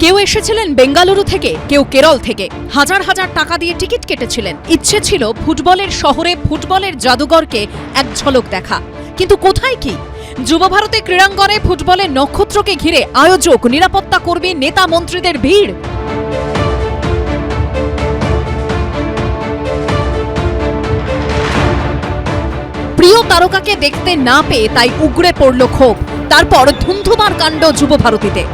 কেউ এসেছিলেন বেঙ্গালুরু থেকে, কেউ কেরল থেকে। হাজার হাজার টাকা দিয়ে টিকিট কেটেছিলেন। ইচ্ছে ছিল ফুটবলের শহরে ফুটবলের জাদুঘরকে এক ঝলক দেখা। কিন্তু কোথায় কি? যুবভারতী ক্রীড়াঙ্গনে ফুটবলের নক্ষত্রকে ঘিরে আয়োজক, নিরাপত্তা কর্মী, নেতা মন্ত্রীদের ভিড়। প্রিয় তারকাকে দেখতে না পেয়ে তাই উগড়ে পড়ল ক্ষোভ। তারপর ধুন্ধুমার কাণ্ড যুবভারতীতে।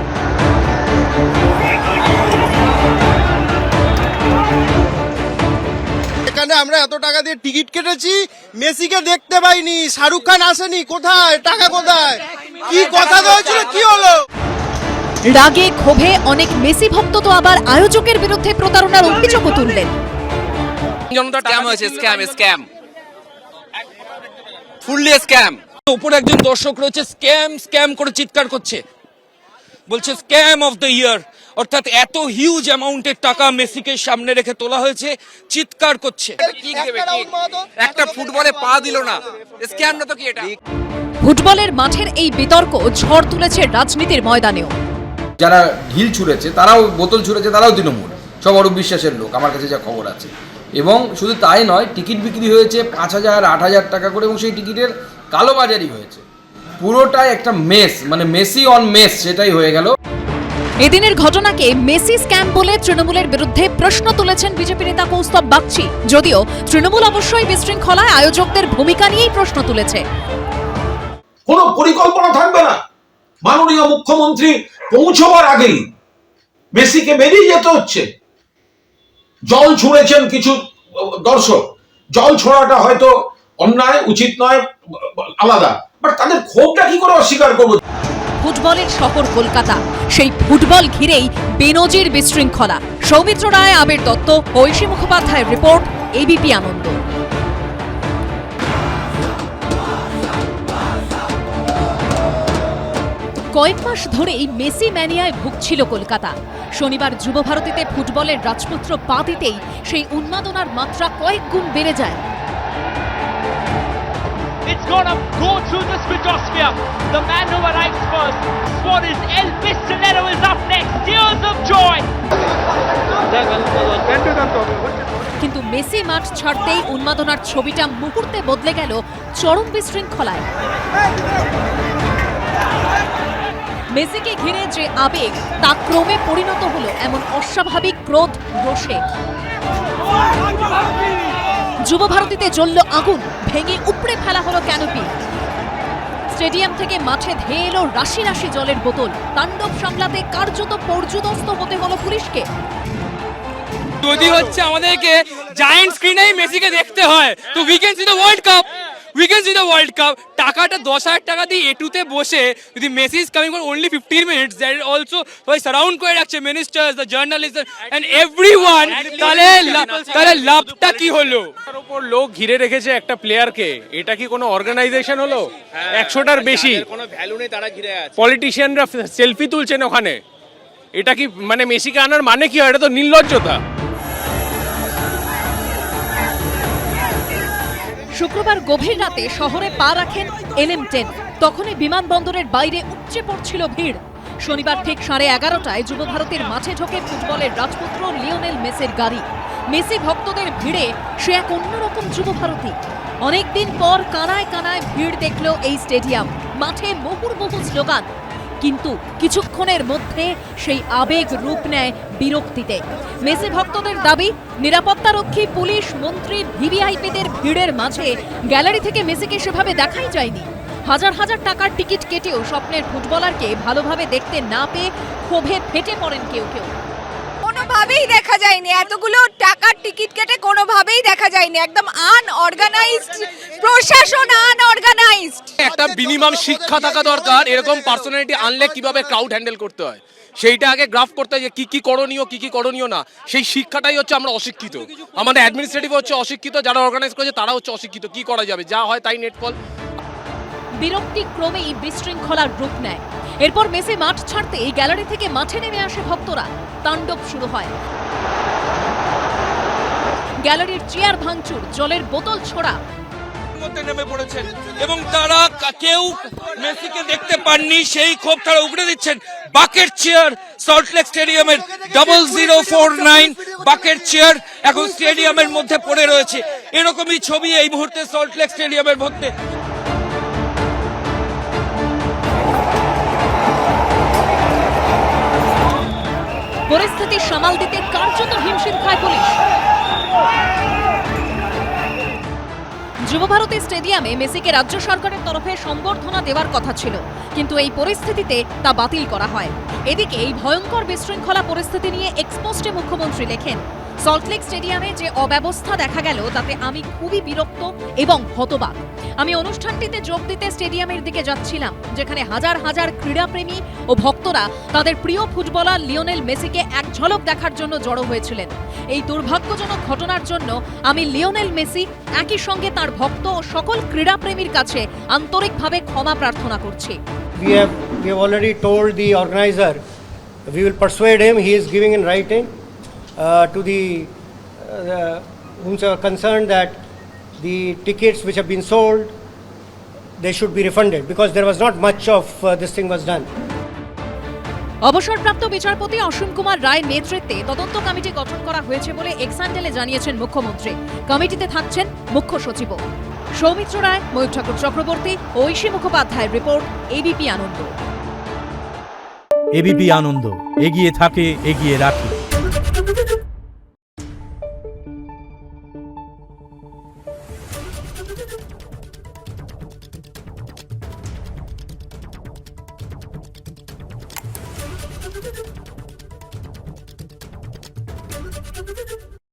এখানে আমরা এত টাকা দিয়ে টিকিট কেটেছি, মেসিকে দেখতে পাইনি, শাহরুখ খান আসেনি, কোথায় টাকা, কোথায় কি কথা হয়েছিল, কি হলো? রাগে ক্ষোভে অনেক মেসি ভক্ত তো আবার আয়োজকের বিরুদ্ধে প্রতারণার অভিযোগও তুললেন। Fully scam. উপরে একজন দর্শক রয়েছে, স্ক্যাম করে চিৎকার করছে, বলছে স্ক্যাম অফ দ্য ইয়ার। অর্থাৎ এত হিউজ অ্যামাউন্টের টাকা মেসিকে সামনে রেখে তোলা হয়েছে, চিৎকার করছে। একটা ফুটবলে পা দিল না, স্ক্যাম না তো কি এটা? ফুটবলের মাঠের এই বিতর্ক ঝড় তুলেছে রাজনীতির ময়দানেও। যারা ঢিল ছুঁড়েছে, তারাও বোতল ছুঁড়েছে, তারাও তৃণমূল, সব অরূপ বিশ্বাসের লোক, আমার কাছে যা খবর আছে। এবং শুধু তাই নয়, টিকিট বিক্রি হয়েছে 5,000 8,000 টাকা করে, এবং সেই টিকিটের কালোবাজারি হয়েছে। পুরোটাই একটা মেস, মানে মেসি অন মেস, সেটাই হয়ে গেল। এদিনের ঘটনাকে মেসি স্ক্যাম বলে তৃণমূলের বিরুদ্ধে প্রশ্ন তুলেছেন বিজেপি নেতা কৌস্তব বাগচি। যদিও তৃণমূল অবশ্যই বিশৃঙ্খলায় আয়োজকদের ভূমিকা নিয়েই প্রশ্ন তুলেছে। কোনো পরিকল্পনা থাকবে না। মাননীয় মুখ্যমন্ত্রী পৌঁছবার আগেই মেসিকে বেরিয়ে যেতে হচ্ছে। জল ছুঁড়েছেন কিছু দর্শক, জল ছোড়াটা হয়তো অন্যায়, উচিত নয়, আলাদা, বাট তাদের ক্ষোভটা কি করে অস্বীকার করবো? ফুটবলের শহর কলকাতা, সেই ফুটবল ঘিরেই বেনজির বিশৃঙ্খলা। সৌমিত্র রায়, আবির দত্ত, ঐশী মুখোপাধ্যায়ের রিপোর্ট, এবিপি আনন্দ। কয়েক মাস ধরেই মেসি ম্যানিয়ায় ভুগছিল কলকাতা। শনিবার যুবভারতীতে ফুটবলের রাজপুত্র পা দিতেই সেই উন্মাদনার মাত্রা কয়েক গুণ বেড়ে যায়। It's gonna go through the stratosphere. The man who arrives first. Suarez, El Pistolero is up next. Tears of joy. কিন্তু মেসি মাঠ ছাড়তেই উন্মাদনার ছবিটা মুহূর্তে বদলে গেল চরম বিশৃঙ্খলায়। মেসিকে ঘিরে যে আবেগ, তা ক্রমে পরিণত হলো এমন অস্বাভাবিক ক্রোধ, রোষে। যুবভারতীতে জ্বলল আগুন, ভেঙে উপড়ে ফেলা হলো ক্যানোপি। স্টেডিয়াম থেকে মাঠে ধেয়ে এলো রাশি রাশি জলের বোতল। তাণ্ডব সামলাতে কার্যত পর্যুদস্ত হতে হলো পুলিশকে। যদি হচ্ছে আমাদেরকে জায়ান্ট স্ক্রিনেই মেসিকে দেখতে হয়, তো we can see the World Cup, we can see the World Cup. টাকাটা 10,000 টাকা দিয়ে এটুতে বসে যদি Messi is coming for only 15 minutes, that is also সবাই সারাউন্ড করে রাখছে, ministers, the journalist and everyone. তাহলে লাভটা কি হলো? তার উপর লোক ঘিরে রেখেছে একটা প্লেয়ারকে, এটা কি কোনো অর্গানাইজেশন হলো? 100টার বেশি কোনো ভ্যালু নেই, তারা ঘিরে আছে। পলিটিশিয়ানরা সেলফি তুলছেন ওখানে। এটা কি মানে মেসিকে আনার মানে কি হয়? এটা তো নির্লজ্জতা। শুক্রবার গভীর রাতে শহরে পা রাখেন LM10। তখনই বিমানবন্দরের বাইরে উপচে পড়ছিল ভিড়। শনিবার ঠিক 11:30টায় যুবভারতীর মাঠে ঢোকে ফুটবলের রাজপুত্র লিওনেল মেসির গাড়ি। মেসি ভক্তদের ভিড়ে সে এক অন্যরকম যুবভারতী। অনেকদিন পর কানায় কানায় ভিড় দেখল এই স্টেডিয়াম। মাঠে মুহুর্মুহু স্লোগান, কিন্তু কিছুক্ষণের মধ্যে সেই আবেগ রূপ নেয় বিরক্তিতে। মেসি ভক্তদের দাবি, নিরাপত্তারক্ষী, পুলিশ, মন্ত্রী, ভিভিআইপিদের ভিড়ের মাঝে গ্যালারি থেকে মেসিকে সেভাবে দেখাই যায়নি। হাজার হাজার টাকার টিকিট কেটেও স্বপ্নের ফুটবলারকে ভালোভাবে দেখতে না পেয়ে ক্ষোভে ফেটে পড়েন কেউ কেউ। কোনোভাবেই দেখা যায়নি, এতগুলো টাকার টিকিট কেটে কোনোভাবেই দেখা যায়নি। একদম আনঅর্গানাইজড প্রশাসন, আনঅর্গানাইজড। একটা মিনিমাম শিক্ষা থাকা দরকার, এরকম পার্সোনালিটি আনলে কিভাবে ক্রাউড হ্যান্ডেল করতে হয় সেইটা আগে গ্রাফ করতে হয়, যে কি কি করণীয়, কি কি করণীয় না। সেই শিক্ষাটাই হচ্ছে আমরা অশিক্ষিত, আমাদের অ্যাডমিনিস্ট্রেটিভ হচ্ছে অশিক্ষিত, যারা অর্গানাইজ করেছে তারা হচ্ছে অশিক্ষিত। কি করা যাবে? যা হয় তাই নেটফল। বিরক্তি ক্রমেই বিশৃঙ্খলার রূপ নেয়। এরপর মেসি মাঠ ছাড়তেই গ্যালারি থেকে মাঠে নেমে আসে ভক্তরা। তাণ্ডব শুরু হয়। গ্যালারির চেয়ার ভাঙচুর, জলের বোতল ছোড়া। মধ্যে নেমে পড়েছেন এবং তারা কেউ মেসিকে দেখতে পাননি, সেই ক্ষোভ তারা উগড়ে দিচ্ছেন। বাকেট চেয়ার সল্টলেক স্টেডিয়ামের 0049 বাকেট চেয়ার এখন স্টেডিয়ামের মধ্যে পড়ে রয়েছে। এরকমই ছবি এই মুহূর্তে সল্টলেক স্টেডিয়ামের মধ্যে। পরিস্থিতি সামাল দিতে কার্যত হিমশিম খায় পুলিশ। যুবভারতী স্টেডিয়ামে মেসিকে রাজ্য সরকারের তরফে সম্বর্ধনা দেওয়ার কথা ছিল, কিন্তু এই পরিস্থিতিতে তা বাতিল করা হয়। এদিকে এই ভয়ঙ্কর বিশৃঙ্খলা পরিস্থিতি নিয়ে এক্সপোস্টে মুখ্যমন্ত্রী লেখেন, সল্টলেক স্টেডিয়ামে যে অব্যবস্থা দেখা গেল তাতে আমি খুবই বিরক্ত এবং হতবাক। আমি অনুষ্ঠানটিতে যোগ দিতে স্টেডিয়ামের দিকে যাচ্ছিলাম, যেখানে হাজার হাজার ক্রীড়াপ্রেমী ও ভক্তরা তাদের প্রিয় ফুটবলার লিওনেল মেসিকে এক ঝলক দেখার জন্য জড়ো হয়েছিলেন। এই দুর্ভাগ্যজনক ঘটনার জন্য আমি লিওনেল মেসি, একই সঙ্গে তার ভক্ত ও সকল ক্রীড়াপ্রেমীর কাছে আন্তরিকভাবে ক্ষমা প্রার্থনা করছি। We have already told the organizer, we will persuade him. He is giving in writing to the whomsoever concerned that the tickets which have been sold, they should be refunded because there was not much of this thing was done. অবসরপ্রাপ্ত বিচারপতি অসীম কুমার রায়ের নেতৃত্বে তদন্ত committee গঠন করা হয়েছে বলে এক্সান্ডেলে জানিয়েছেন মুখ্যমন্ত্রী। কমিটিতে থাকছেন মুখ্য সচিব। সৌমিত্র রায়, ময়ূর ঠাকুর চক্রবর্তী, ঐশী মুখোপাধ্যায়ের রিপোর্ট, এবিপি আনন্দ। এবিপি আনন্দ, এগিয়ে থাকে, এগিয়ে রাখে।